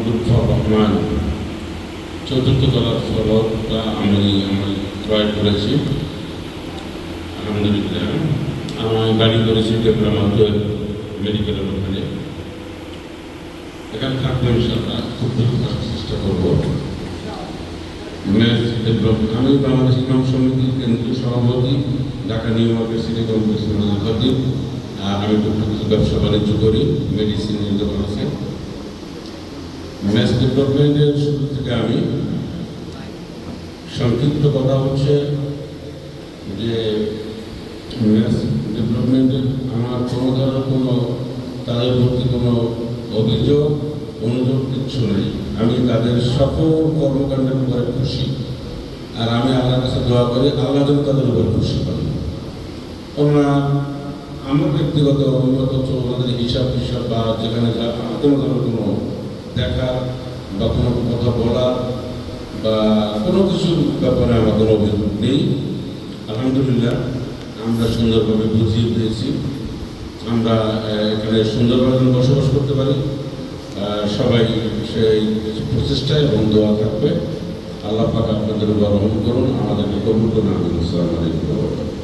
লুৎফর রহমান চতুর্থ তলার ফলকটা আমি ক্রয় করেছি। আলহামদুলিল্লাহ আমি গাড়ি করেছি টেকনামাজের মেডিকেলের ওখানে। এখানে থাকবো ইনশাআল্লাহ, খুব দ্রুত থাকার চেষ্টা করবো। আমি বাংলাদেশ ইমাম সমিতির কেন্দ্রীয় সভাপতি, Dhaka new market city complex খতিব। আমি টুকটুক কিছু ব্যবসা বাণিজ্য করি, মেডিসিনের দোকান আছে। ম্যাচ ডেভেলপমেন্টের শুরু থেকে আমি সংক্ষিপ্ত কথা হচ্ছে যে ম্যাচ ডেভেলপমেন্টের আমার কোনো ধরনের কোনো তাদের প্রতি কোনো অভিযোগ অনুযোগ কিচ্ছু নেই। আমি তাদের সকল কর্মকাণ্ডের উপরে খুশি, আর আমি আল্লাহর কাছে দোয়া করি আল্লাহ যেন তাদের উপর খুশি করেন। ওনারা আমার ব্যক্তিগত অভিমত হচ্ছে ওনাদের হিসাব বা যেখানে কোনো ধরনের কোনো দেখা বা কোনো কথা বলা বা কোনো কিছুর ব্যাপারে আমার কোনো অভিযোগ নেই। আলহামদুলিল্লাহ আমরা সুন্দরভাবে বুঝিয়ে দিয়েছি, আমরা এখানে সুন্দরভাবে বসবাস করতে পারি। সবাই সেই প্রচেষ্টায় এবং দোয়া থাকবে। আল্লাহ পাক আপনাদের রহম করুন, আমাদেরকে কবুল করুন। আসসালামু আলাইকুম।